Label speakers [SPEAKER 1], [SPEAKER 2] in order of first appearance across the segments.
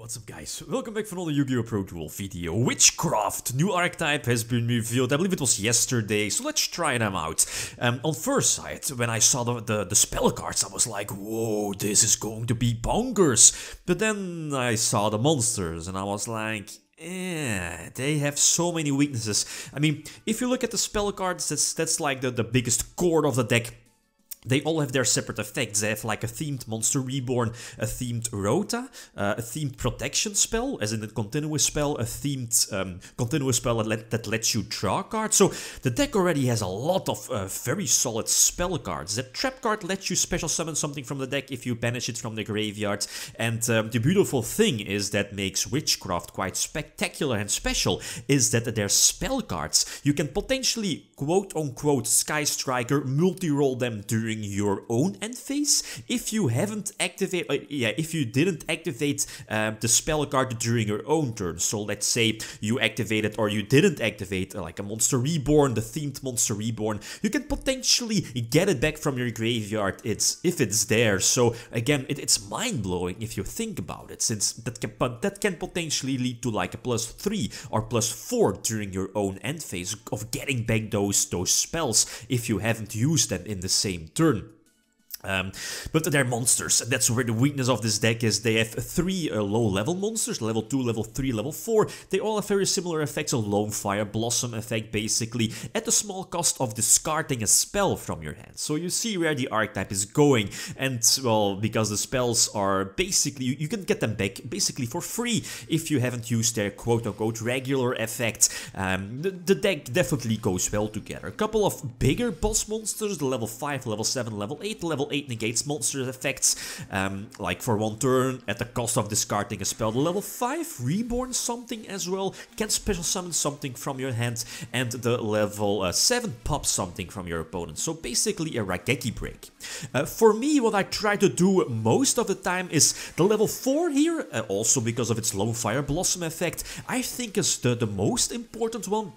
[SPEAKER 1] What's up guys, welcome back for another Yu-Gi-Oh! Pro Duel video. Witchcraft, new archetype has been revealed, I believe it was yesterday, so let's try them out. On first sight, when I saw the spell cards, I was like, whoa, this is going to be bonkers. But then I saw the monsters and I was like, they have so many weaknesses. I mean, if you look at the spell cards, that's like the biggest core of the deck. They all have their separate effects. They have like a themed Monster Reborn, a themed Rota, a themed Protection spell, as in a continuous spell, a themed continuous spell that lets you draw cards. So the deck already has a lot of very solid spell cards. That Trap card lets you special summon something from the deck if you banish it from the graveyard. And the beautiful thing is that makes Witchcraft quite spectacular and special, is that their spell cards, you can potentially quote-unquote Sky Striker multi-roll them during your own end phase if you haven't activated, if you didn't activate the spell card during your own turn. So let's say you activated or you didn't activate like a Monster Reborn, the themed Monster Reborn, you can potentially get it back from your graveyard if it's there. So again, it's mind-blowing if you think about it, since that can potentially lead to like a +3 or +4 during your own end phase of getting back those spells if you haven't used them in the same turn. But they're monsters, and that's where the weakness of this deck is. They have 3 low-level monsters, level 2, level 3, level 4. They all have very similar effects, a Lone Fire Blossom effect basically, at the small cost of discarding a spell from your hand. So you see where the archetype is going, and well, because the spells are basically, you can get them back basically for free if you haven't used their quote-unquote regular effect. The deck definitely goes well together. A couple of bigger boss monsters, the level 5, level 7, level 8, level 8 negates monster effects, like for 1 turn at the cost of discarding a spell. The level 5 reborn something as well, can special summon something from your hand, and the level 7 pop something from your opponent. So basically a Raigeki break. For me, what I try to do most of the time is the level 4 here, also because of its Lone Fire Blossom effect, I think is the most important one.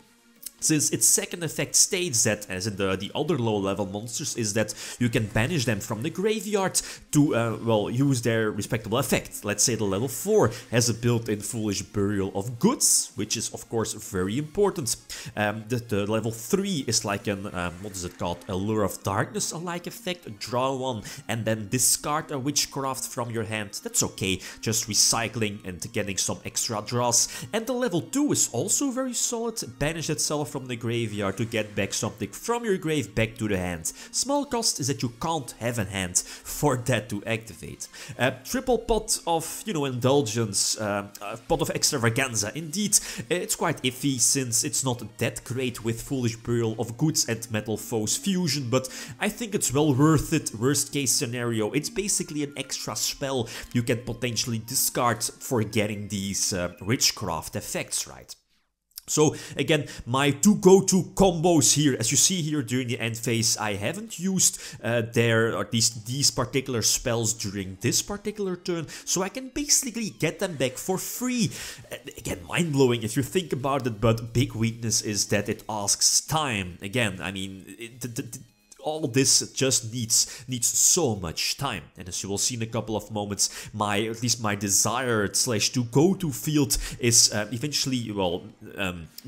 [SPEAKER 1] Since its second effect states that, as in the other low-level monsters, is that you can banish them from the graveyard to, well, use their respectable effect. Let's say the level 4 has a built-in Foolish Burial of Goods, which is, of course, very important. The level 3 is like an, what is it called, a Lure of Darkness-alike effect. Draw 1 and then discard a Witchcraft from your hand. That's okay, just recycling and getting some extra draws. And the level 2 is also very solid. Banish itself from the graveyard to get back something from your grave back to the hand. Small cost is that you can't have a hand for that to activate. Triple pot of, you know, indulgence, pot of extravaganza. Indeed, it's quite iffy since it's not that great with Foolish Burial of Goods and Metal Foes fusion, but I think it's well worth it. Worst case scenario, it's basically an extra spell you can potentially discard for getting these Witchcraft effects, right? So again, my 2 go-to combos here, as you see here during the end phase, I haven't used these particular spells during this particular turn, so I can basically get them back for free. Again, mind-blowing if you think about it, but big weakness is that it asks time. Again, I mean, all this just needs so much time, and as you will see in a couple of moments, at least my desired / go-to field is eventually, well,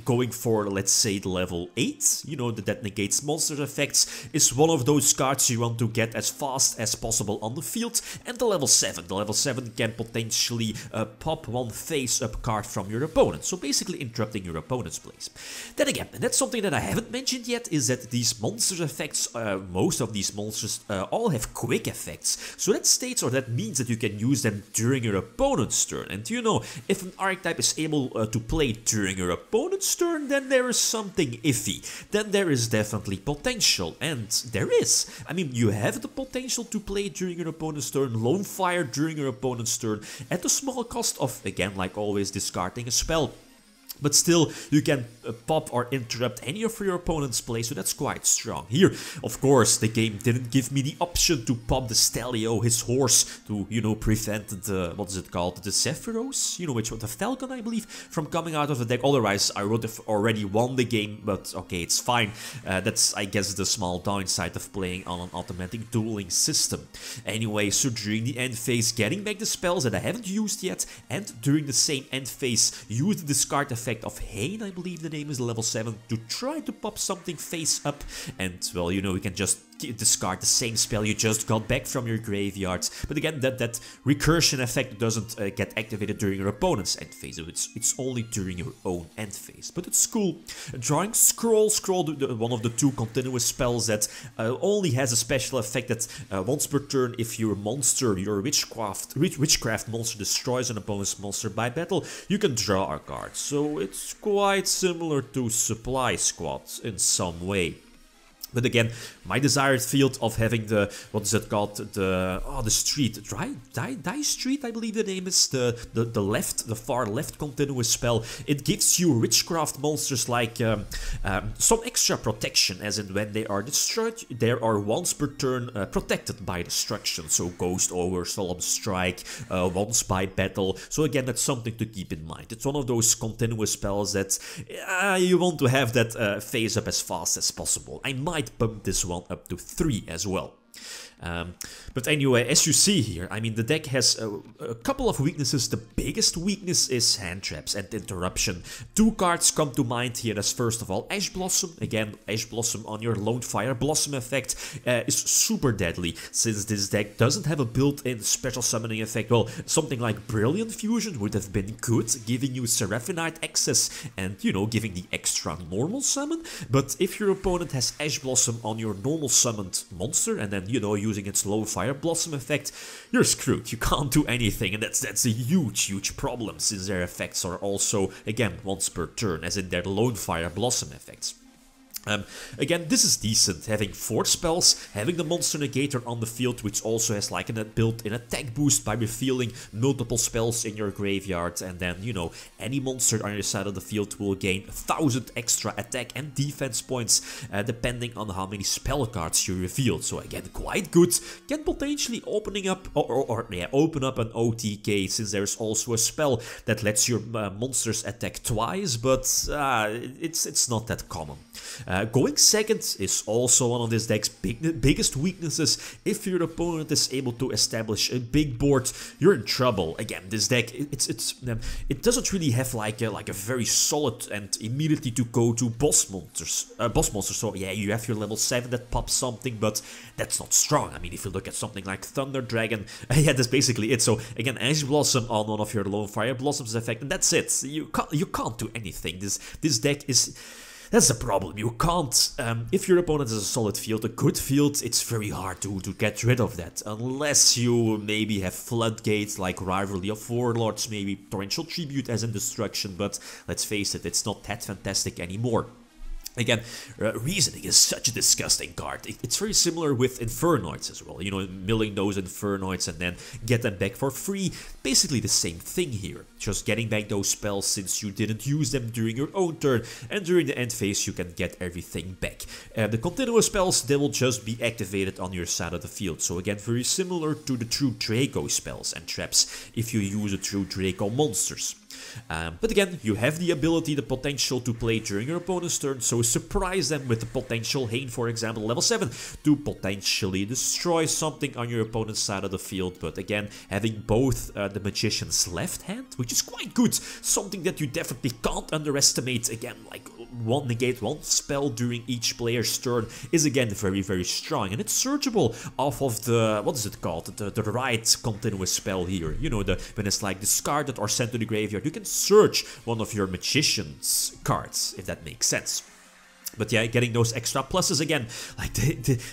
[SPEAKER 1] going for, let's say, the level 8, you know, that negates monster effects, is one of those cards you want to get as fast as possible on the field, and the level 7. The level 7 can potentially pop 1 face-up card from your opponent, so basically interrupting your opponent's plays. Then again, and that's something that I haven't mentioned yet, is that these monster effects, most of these monsters all have quick effects. So that states, or that means, that you can use them during your opponent's turn. And you know, if an archetype is able to play during your opponent's turn, then there is something iffy. Then there is definitely potential, and there is. I mean, you have the potential to play during your opponent's turn, Lone Fire during your opponent's turn, at the small cost of, again, like always, discarding a spell. But still, you can pop or interrupt any of your opponent's plays, so that's quite strong. Here, of course, the game didn't give me the option to pop the Stelio, his horse, to, you know, prevent the, what is it called, the Zephyros, you know, which was the Falcon, I believe, from coming out of the deck. Otherwise, I would have already won the game, but okay, it's fine. That's, I guess, the small downside of playing on an automatic dueling system. Anyway, so during the end phase, getting back the spells that I haven't used yet, and during the same end phase, use the discard effect of Hain, I believe the name is, level 7, to try to pop something face up, and well, you know, you can just discard the same spell you just got back from your graveyard. But again, that recursion effect doesn't get activated during your opponent's end phase, it's only during your own end phase. But it's cool. Drawing Scroll, one of the 2 continuous spells that only has a special effect that once per turn, if your monster, your Witchcraft monster destroys an opponent's monster by battle, you can draw a card. So it's quite similar to Supply Squad in some way. But again, my desired field of having the, what is it called, the street, Die Street, I believe the name is, the far left continuous spell. It gives you Witchcraft monsters like some extra protection, as in when they are destroyed, they are once per turn protected by destruction. So Ghost Ogre, Solemn Strike, once by battle. So again, that's something to keep in mind. It's one of those continuous spells that you want to have that phase up as fast as possible. I might bump this one up to 3 as well. But anyway, as you see here, I mean, the deck has a couple of weaknesses. The biggest weakness is hand traps and interruption. 2 cards come to mind here as, first of all, Ash Blossom. Again, Ash Blossom on your Lone Fire Blossom effect is super deadly, since this deck doesn't have a built-in special summoning effect. Well, something like Brilliant Fusion would have been good, giving you Seraphinite access and, you know, giving the extra normal summon. But if your opponent has Ash Blossom on your normal summoned monster, and then, you know, using its Lone Fire Blossom effect, you're screwed. You can't do anything, and that's a huge problem, since their effects are also, again, once per turn, as in their Lone Fire Blossom effects. Again, this is decent, having 4 spells, having the Monster Negator on the field, which also has like a built-in attack boost by revealing multiple spells in your graveyard, and then, you know, any monster on your side of the field will gain 1000 extra attack and defense points, depending on how many spell cards you reveal. So again, quite good. Can potentially open up an OTK, since there's also a spell that lets your monsters attack twice, but it's not that common. Going second is also one of this deck's biggest weaknesses. If your opponent is able to establish a big board, you're in trouble. Again, this deck, it doesn't really have like a very solid and immediately to go to boss monsters. So yeah, you have your level 7 that pops something, but that's not strong. I mean, if you look at something like Thunder Dragon, yeah, that's basically it. So again, Ash Blossom on one of your Lone Fire Blossoms effect, and that's it. You can't do anything. This deck is... That's the problem. You can't, if your opponent has a solid field, a good field, it's very hard to get rid of that. Unless you maybe have Floodgates like Rivalry of Warlords, maybe Torrential Tribute as in Destruction, but let's face it, it's not that fantastic anymore. Again, Reasoning is such a disgusting card. It's very similar with Infernoids as well. You know, milling those Infernoids and then get them back for free. Basically the same thing here. Just getting back those spells since you didn't use them during your own turn. And during the end phase you can get everything back. The continuous spells, they will just be activated on your side of the field. So again, very similar to the True Draco spells and traps if you use the True Draco monsters. But again, you have the ability, the potential to play during your opponent's turn, so surprise them with the potential Hain, for example, level 7, to potentially destroy something on your opponent's side of the field. But again, having both the Magician's left hand, which is quite good, something that you definitely can't underestimate. Again, like negate one spell during each player's turn is again very strong, and it's searchable off of the, what is it called, the right continuous spell here. You know, when it's like discarded or sent to the graveyard, you can search one of your Magician's cards, if that makes sense. But yeah, getting those extra pluses again,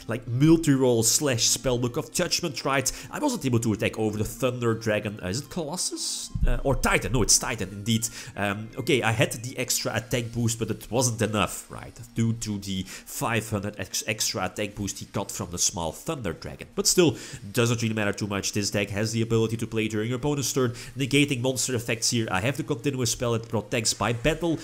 [SPEAKER 1] like multi-roll / spellbook of judgment, right? I wasn't able to attack over the Thunder Dragon. Is it Colossus? Or Titan? No, it's Titan indeed. Okay, I had the extra attack boost, but it wasn't enough, right? Due to the 500 extra attack boost he got from the small Thunder Dragon. But still, doesn't really matter too much. This deck has the ability to play during your opponent's turn, negating monster effects here. I have the continuous spell, it protects by battle.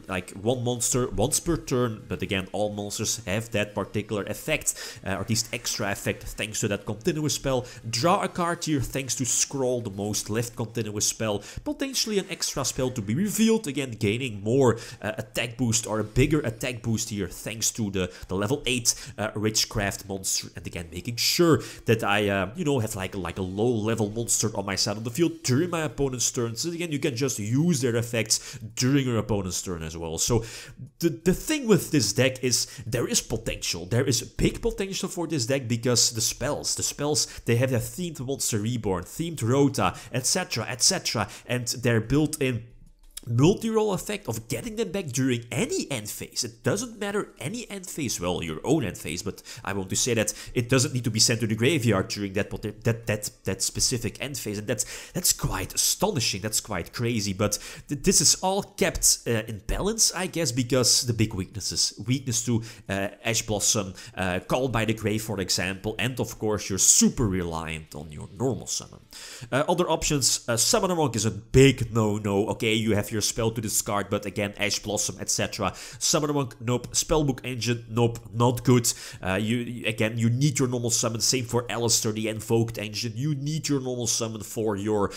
[SPEAKER 1] Like one monster once per turn, but again, all monsters have that particular effect, or at least extra effect thanks to that continuous spell. Draw a card here thanks to scroll the most left continuous spell, potentially an extra spell to be revealed, again gaining more attack boost or a bigger attack boost here thanks to the level 8 Witchcraft monster, and again making sure that I you know, have like a low level monster on my side of the field during my opponent's turn, so again you can just use their effects during your opponent's turn as well. So the thing with this deck is there is potential. There is big potential for this deck because the spells, they have a themed Monster Reborn, themed Rota, etc, and they're built in multi-roll effect of getting them back during any end phase. It doesn't matter any end phase, well, your own end phase, but I want to say that it doesn't need to be sent to the graveyard during that specific end phase, and that's quite astonishing, that's quite crazy, but this is all kept in balance, I guess, because the big weaknesses. Weakness to Ash Blossom, Call by the Grave, for example, and of course you're super reliant on your normal summon. Other options, Summoner Monk is a big no-no. Okay, you have your spell to discard, but again, Ash Blossom, etc. Summoner Monk, nope. Spellbook Engine, nope, not good. You need your normal summon. Same for Alistair, the Invoked Engine. You need your normal summon for your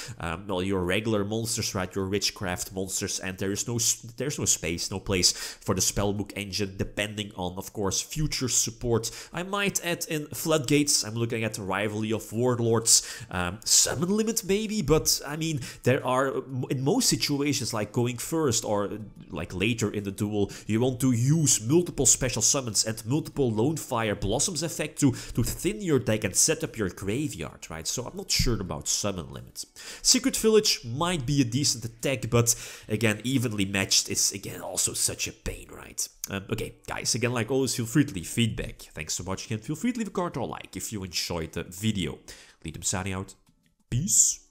[SPEAKER 1] your regular monsters, right? Your Witchcraft monsters, and there's no space, no place for the Spellbook Engine, depending on, of course, future support. I might add in Floodgates. I'm looking at the Rivalry of Warlords, Summon Limit maybe, but I mean, there are, in most situations, like going first or like later in the duel, you want to use multiple special summons and multiple Lone Fire Blossoms effect to thin your deck and set up your graveyard, right? So I'm not sure about summon limits. Secret Village might be a decent attack, but again, evenly matched is again also such a pain, right? Okay, guys, again, like always, feel free to leave feedback. Thanks so much again. Feel free to leave a comment or like if you enjoyed the video. Lithium signing out. Peace.